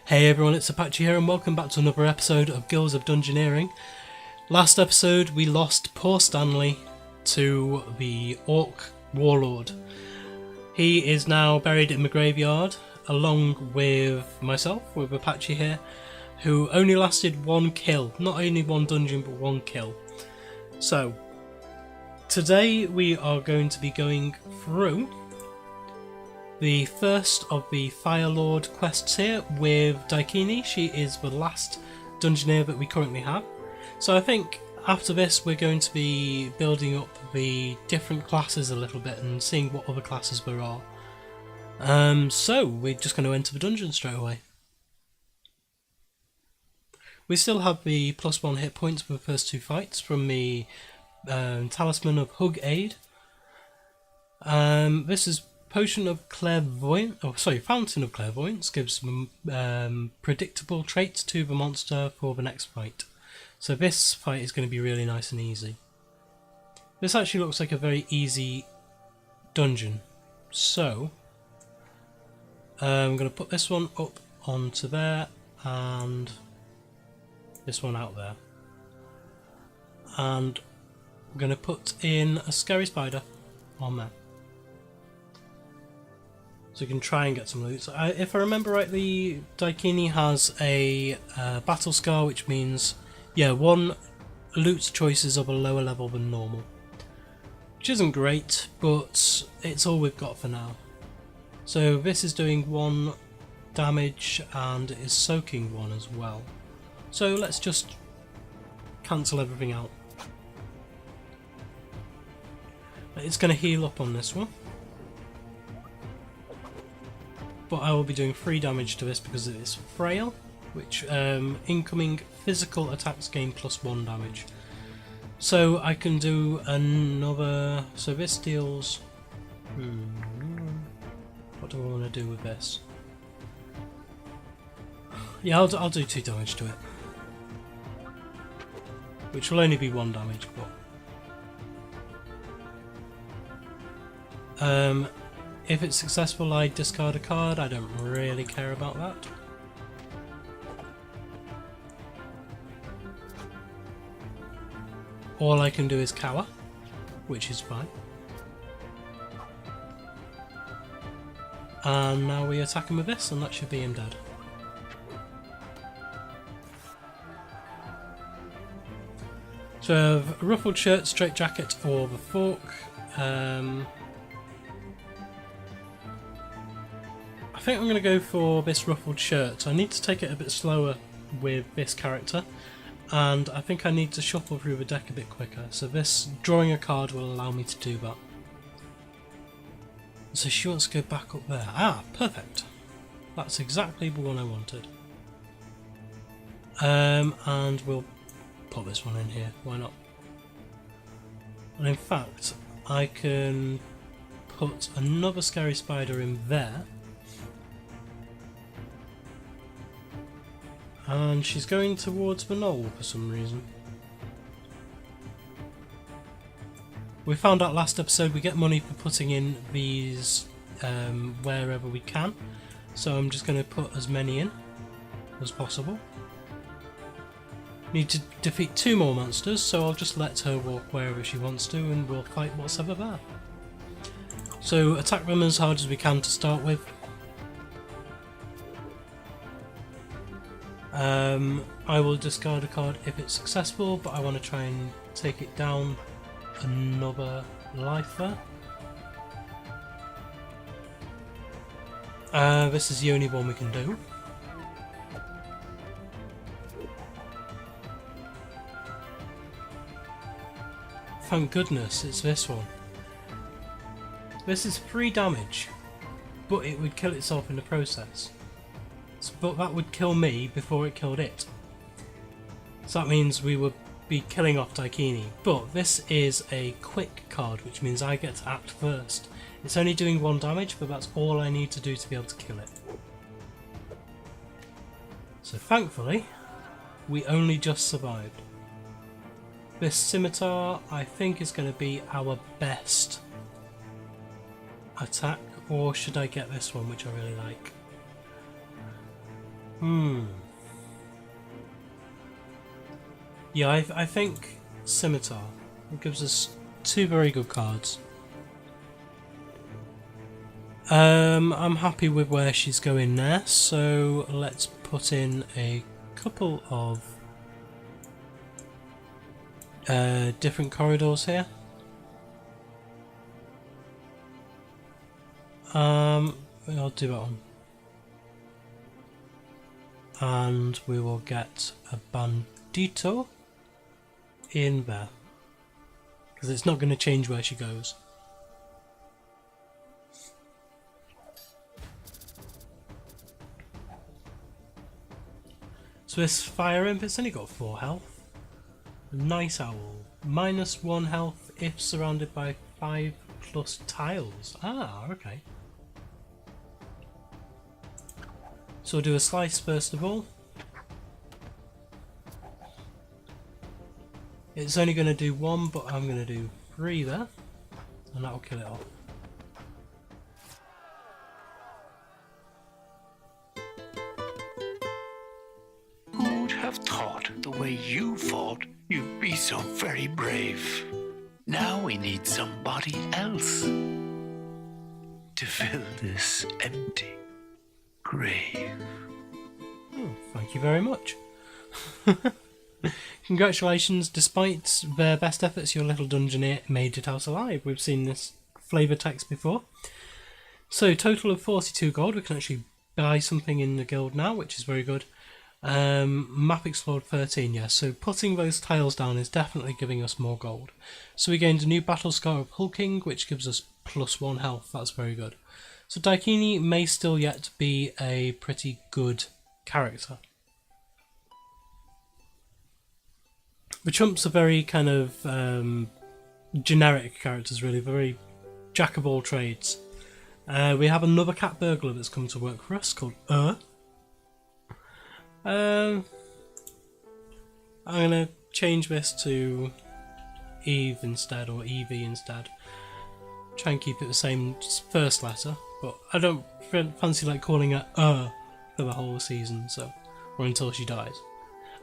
Hey everyone, it's Apache here and welcome back to another episode of Guilds of Dungeoneering. Last episode we lost poor Stanley to the Orc Warlord. He is now buried in the graveyard along with myself, with Apache here, who only lasted one kill. Not only one dungeon but one kill. So, today we are going to be going through the first of the Fire Lord quests here with Daikini. She is the last Dungeoneer that we currently have. So I think after this we're going to be building up the different classes a little bit and seeing what other classes there are. So we're just going to enter the dungeon straight away. We still have the +1 hit points for the first two fights from the Talisman of Hug Aid. This is Potion of Clairvoyance, Fountain of Clairvoyance gives predictable traits to the monster for the next fight. So this fight is going to be really nice and easy. This actually looks like a very easy dungeon. So I'm going to put this one up onto there and this one out there. And I'm going to put in a scary spider on there. So you can try and get some loot. So if I remember rightly, Daikini has a battle scar, which means, yeah, one loot choice is of a lower level than normal. Which isn't great, but it's all we've got for now. So this is doing 1 damage and it is soaking 1 as well. So let's just cancel everything out. It's going to heal up on this one. But I will be doing 3 damage to this because it is frail, which incoming physical attacks gain +1 damage. So I can do another. So this deals. What do I want to do with this? Yeah, I'll do 2 damage to it, which will only be 1 damage, but. If it's successful, I discard a card. I don't really care about that. All I can do is cower, which is fine. And now we attack him with this, and that should be him dead. So I have a ruffled shirt, straight jacket, or the fork. I think I'm going to go for this ruffled shirt. I need to take it a bit slower with this character, and I think I need to shuffle through the deck a bit quicker, so this drawing a card will allow me to do that. So she wants to go back up there. Ah, perfect. That's exactly the one I wanted. And we'll put this one in here, why not? And in fact, I can put another scary spider in there. And she's going towards the knoll for some reason. We found out last episode we get money for putting in these wherever we can. So I'm just going to put as many in as possible. Need to defeat 2 more monsters, so I'll just let her walk wherever she wants to and we'll fight what's ever there. So attack them as hard as we can to start with. I will discard a card if it's successful, but I want to try and take it down another life there. This is the only one we can do. Thank goodness it's this one. This is 3 damage, but it would kill itself in the process. But that would kill me before it killed it. So that means we would be killing off Daikini. But this is a quick card, which means I get to act first. It's only doing 1 damage, but that's all I need to do to be able to kill it. So thankfully, we only just survived. This scimitar, I think, is going to be our best attack, or should I get this one, which I really like? Yeah, I think Scimitar. It gives us 2 very good cards. I'm happy with where she's going there, so let's put in a couple of different corridors here. I'll do that one. And we will get a bandito in there, because it's not going to change where she goes. So this fire imp, it's only got 4 health. A nice owl. -1 health if surrounded by 5 plus tiles. Ah, okay. So we'll do a slice first of all. It's only going to do 1, but I'm going to do 3 there. And that'll kill it off. Who'd have thought the way you fought, you'd be so very brave? Now we need somebody else to fill this empty grave. Oh, thank you very much. Congratulations, despite their best efforts, your little dungeoneer made it out alive. We've seen this flavour text before. So, total of 42 gold. We can actually buy something in the guild now, which is very good. Map explored 13, yes. So putting those tiles down is definitely giving us more gold. So we gained a new battle scar of hulking, which gives us +1 health. That's very good. So Daikini may still yet be a pretty good character. The chumps are very kind of generic characters, really, very jack of all trades. We have another cat burglar that's come to work for us called I'm going to change this to Eve instead, or Evie instead. Try and keep it the same first letter, but I don't fancy like calling her for the whole season, so, or until she dies.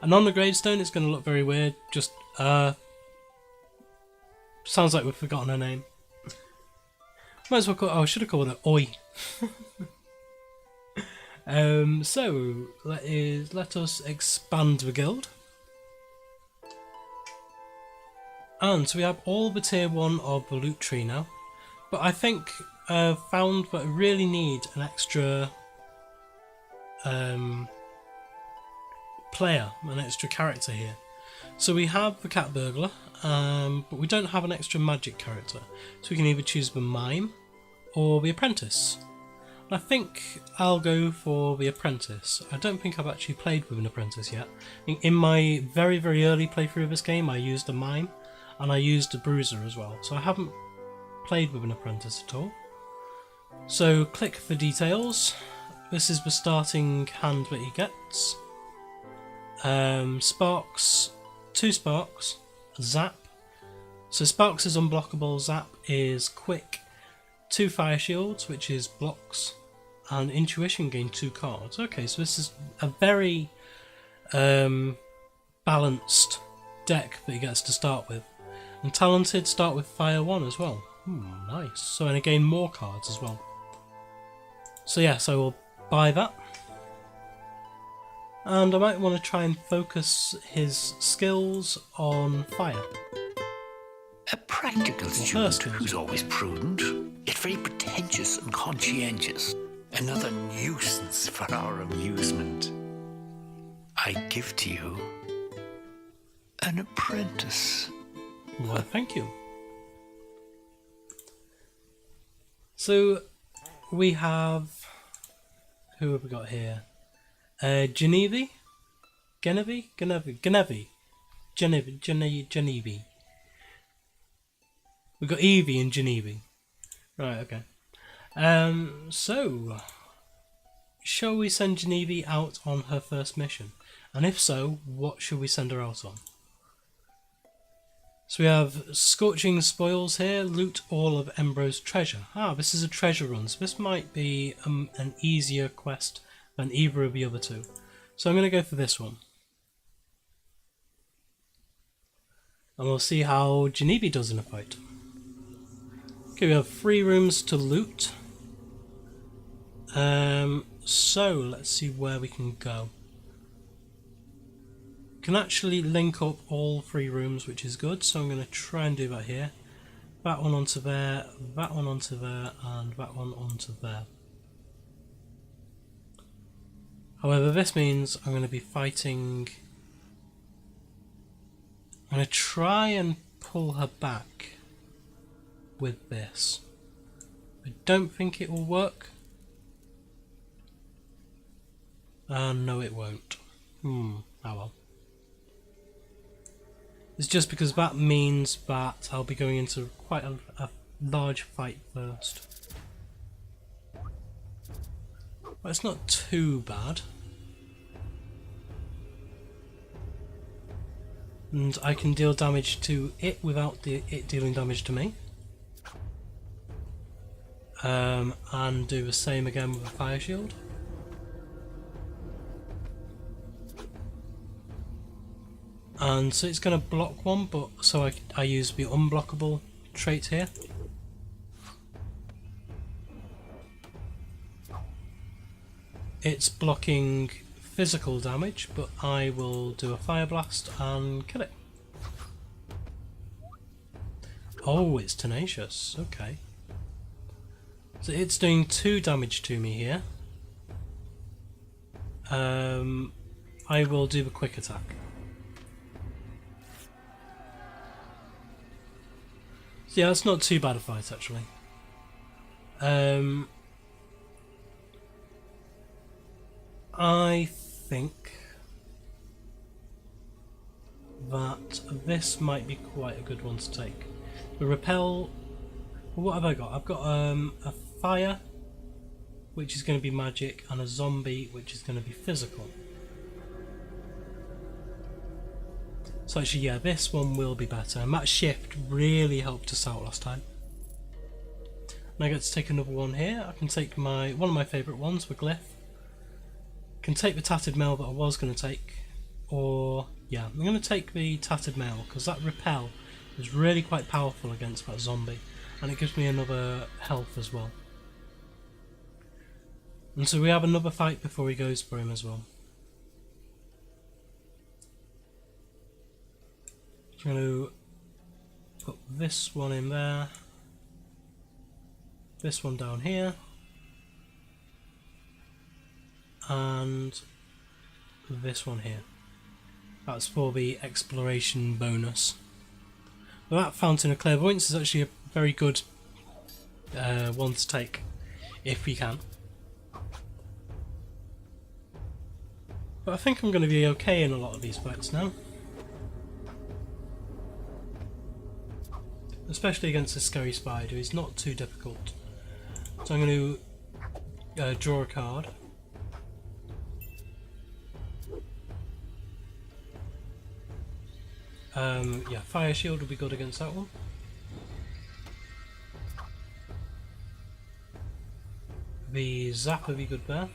And on the gravestone it's going to look very weird, just sounds like we've forgotten her name. Might as well call, I should have called her Oi. So let us expand the guild. And so we have all the tier 1 of the loot tree now. But I think I've found that I really need an extra player, an extra character here. So we have the cat burglar, but we don't have an extra magic character. So we can either choose the mime or the apprentice. I think I'll go for the apprentice. I don't think I've actually played with an apprentice yet. In my very, very early playthrough of this game, I used a mime and I used a bruiser as well. So I haven't played with an apprentice at all. So click for details. This is the starting hand that he gets. Sparks, 2 sparks, zap. So sparks is unblockable, zap is quick, 2 fire shields, which is blocks, and intuition gain 2 cards. Okay, so this is a very balanced deck that he gets to start with. And talented start with fire 1 as well. Nice. So and again more cards as well. So yes, I will buy that. And I might want to try and focus his skills on fire. A practical student who's always prudent, yet very pretentious and conscientious. Another nuisance for our amusement. I give to you an apprentice. Well, thank you. So we have, who have we got here? Genevieve. We've got Evie and Genevieve. Right, okay. So, shall we send Genevieve out on her first mission? And if so, what should we send her out on? So we have Scorching Spoils here, loot all of Embro's treasure. Ah, this is a treasure run, so this might be an easier quest than either of the other two. So I'm going to go for this one. And we'll see how Janibi does in a fight. Okay, we have 3 rooms to loot. So let's see where we can go. Can actually link up all 3 rooms, which is good, so I'm going to try and do that here. That one onto there, that one onto there, and that one onto there. However, this means I'm going to be fighting... I'm going to try and pull her back with this. I don't think it will work. No, it won't. Oh well. It's just because that means that I'll be going into quite a large fight first. But it's not too bad. And I can deal damage to it without it dealing damage to me. And do the same again with a fire shield. And so it's going to block one, but so I use the unblockable trait here. It's blocking physical damage, but I will do a fire blast and kill it. Oh, it's tenacious. Okay. So it's doing 2 damage to me here. I will do the quick attack. So yeah, that's not too bad a fight actually. I think that this might be quite a good one to take. The repel. What have I got? I've got a fire, which is going to be magic, and a zombie, which is going to be physical. So actually, yeah, this one will be better. And that shift really helped us out last time. And I get to take another one here. I can take one of my favourite ones, the glyph. Can take the tattered mail that I was going to take, or yeah, I'm going to take the tattered mail because that repel is really quite powerful against that zombie, and it gives me another health as well. And so we have another fight before he goes for him as well. So I'm going to put this one in there, this one down here, and this one here. That's for the exploration bonus. Well, that Fountain of Clairvoyance is actually a very good one to take, if we can. But I think I'm going to be okay in a lot of these fights now. Especially against a scary spider, he's not too difficult. So I'm going to draw a card. Yeah, fire shield will be good against that one. The zap will be good there.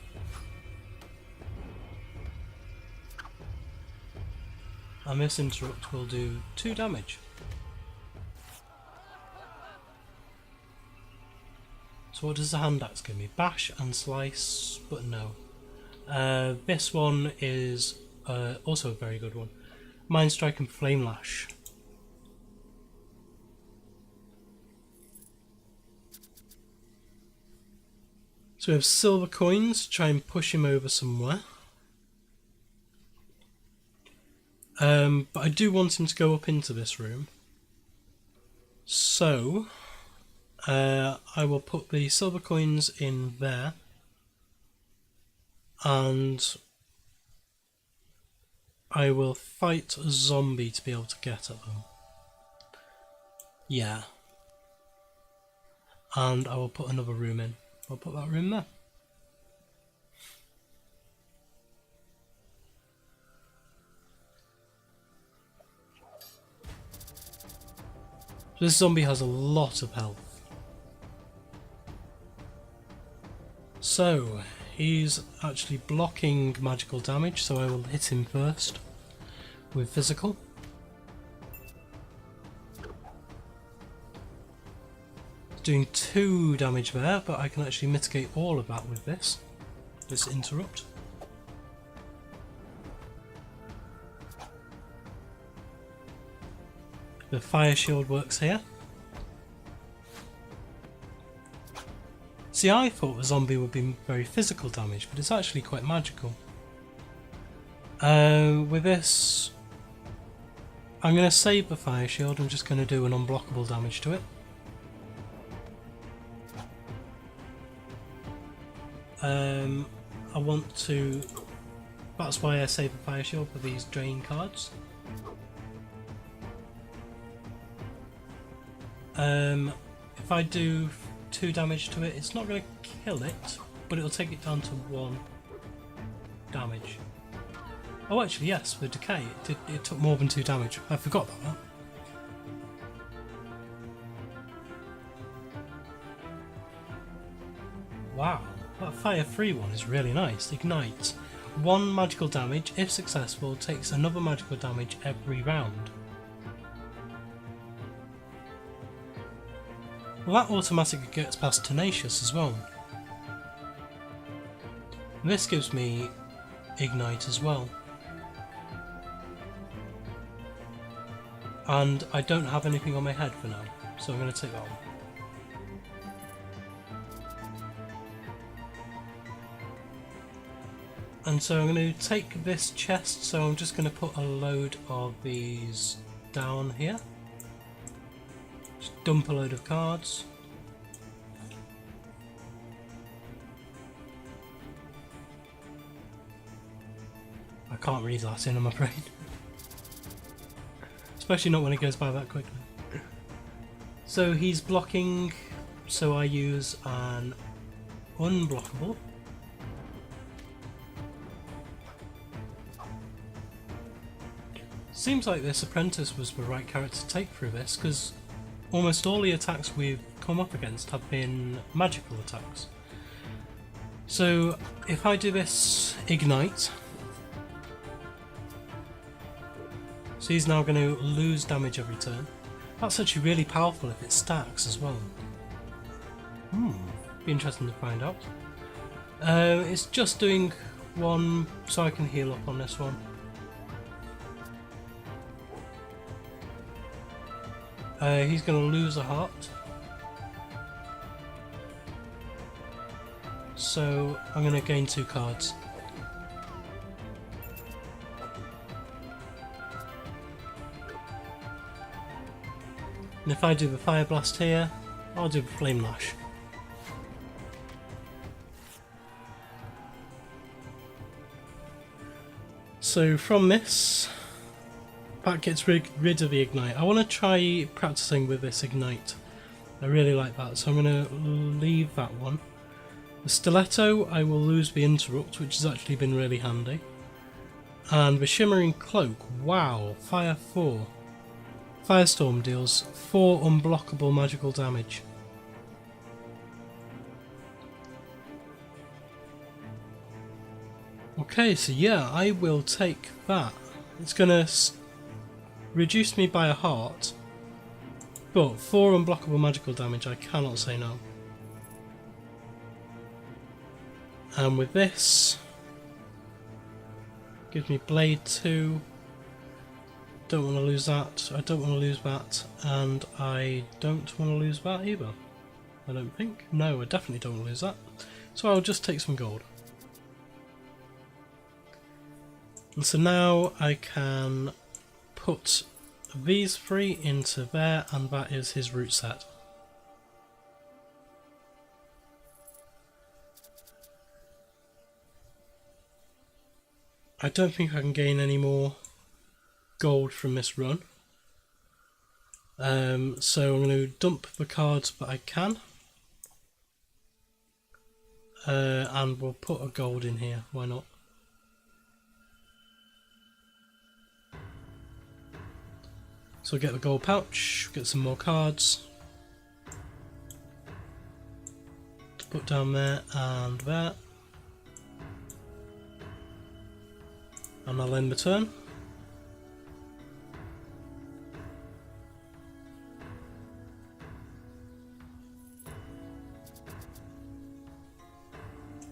And this interrupt will do 2 damage. So what does the hand axe give me? Bash and slice, but no. This one is also a very good one. Mind Strike and Flame Lash. So we have silver coins to try and push him over somewhere. But I do want him to go up into this room. So I will put the silver coins in there. And I will fight a zombie to be able to get at them. Yeah. And I will put another room in. I'll put that room there. So this zombie has a lot of health. So, He's actually blocking magical damage, so I will hit him first with physical. Doing 2 damage there, but I can actually mitigate all of that with this interrupt. The fire shield works here. See, I thought the zombie would be very physical damage, but it's actually quite magical. With this, I'm going to save the fire shield. I'm just going to do an unblockable damage to it. I want to. That's why I save the fire shield for these drain cards. If I do 2 damage to it, it's not going to kill it, but it'll take it down to 1 damage. Oh, actually, yes, with decay, it took more than 2 damage. I forgot about that. Wow, that fire 3 one is really nice. Ignites 1 magical damage. If successful, takes another magical damage every round. Well, that automatically gets past Tenacious as well. This gives me Ignite as well. And I don't have anything on my head for now, so I'm going to take that one. And so I'm going to take this chest, so I'm just going to put a load of these down here. Just dump a load of cards. I can't read Latin, I'm afraid. Especially not when it goes by that quickly. So he's blocking, so I use an unblockable. Seems like this apprentice was the right character to take through this, because almost all the attacks we've come up against have been magical attacks. So if I do this Ignite, so he's now going to lose damage every turn. That's actually really powerful if it stacks as well. Be interesting to find out. It's just doing 1, so I can heal up on this one. He's going to lose a heart. So I'm going to gain 2 cards. And if I do the Fire Blast here, I'll do the Flame Lash. So from this, that gets rid of the Ignite. I want to try practicing with this Ignite. I really like that, so I'm going to leave that one. The Stiletto, I will lose the Interrupt, which has actually been really handy. And the Shimmering Cloak, wow, Fire 4. Firestorm deals 4 unblockable magical damage. Okay, so yeah, I will take that. It's going to reduce me by a heart, but 4 unblockable magical damage, I cannot say no. And with this, gives me Blade 2. Don't want to lose that, I don't want to lose that, and I don't want to lose that either. I don't think. No, I definitely don't want to lose that. So I'll just take some gold. And so now I can put these 3 into there, and that is his root set. I don't think I can gain any more gold from this run. So I'm going to dump the cards that I can. And we'll put a gold in here, why not? So I'll get the gold pouch, get some more cards to put down there and there. And I'll end my turn.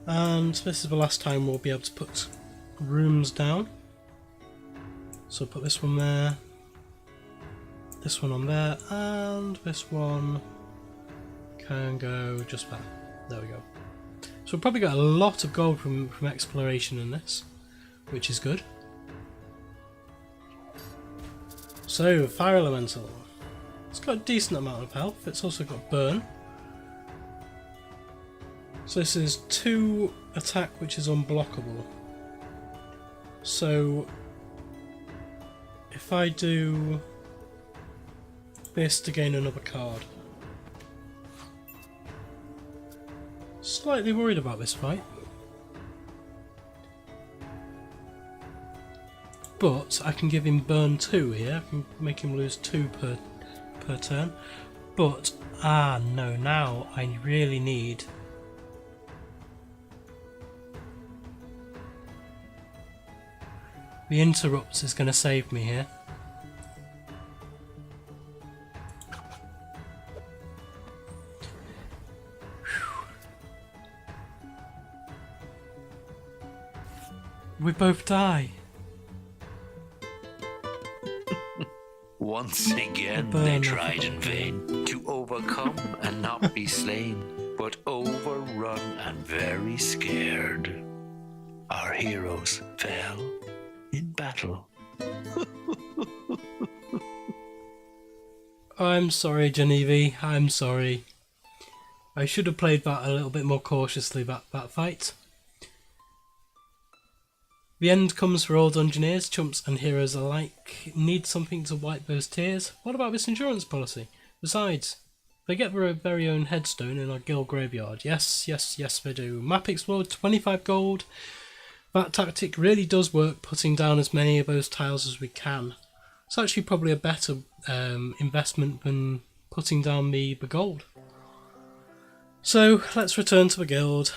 And this is the last time we'll be able to put rooms down. So put this one there, this one on there, and this one can go just there. There we go. So we've probably got a lot of gold from exploration in this, which is good. So, Fire Elemental. It's got a decent amount of health. It's also got Burn. So this is 2 attack, which is unblockable. So if I do this to gain another card. Slightly worried about this fight. But I can give him Burn 2 here. I can make him lose 2 per turn. But, no, now I really need... The Interrupts is going to save me here. We both die. Once again they tried in vain to overcome and not be slain, but overrun and very scared. Our heroes fell in battle. I'm sorry, Genevieve. I'm sorry. I should have played that a little bit more cautiously, that fight. The end comes for all Dungeoneers, chumps and heroes alike. Need something to wipe those tears? What about this insurance policy? Besides, they get their very own headstone in our guild graveyard. Yes, yes, yes they do. Map Explode, 25 gold. That tactic really does work, putting down as many of those tiles as we can. It's actually probably a better investment than putting down the gold. So, let's return to the guild.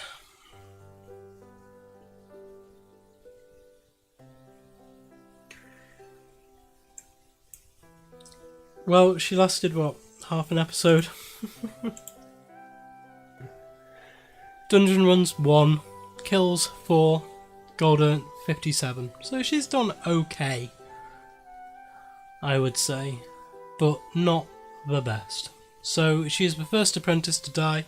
Well, she lasted, what, half an episode? Dungeon runs 1, kills 4, gold earned 57. So she's done okay, I would say, but not the best. So she's the first apprentice to die.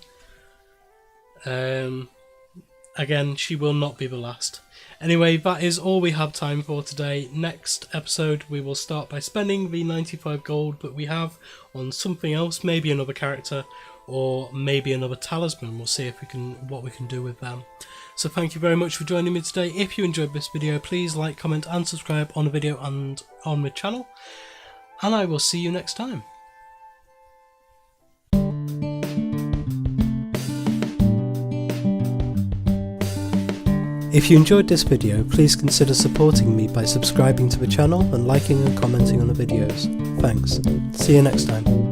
Again, she will not be the last. Anyway, that is all we have time for today. Next episode we will start by spending the 95 gold that we have on something else, maybe another character or maybe another talisman. We'll see if what we can do with them. So thank you very much for joining me today. If you enjoyed this video, please like, comment and subscribe on the video and on the channel. And I will see you next time. If you enjoyed this video, please consider supporting me by subscribing to the channel and liking and commenting on the videos. Thanks. See you next time.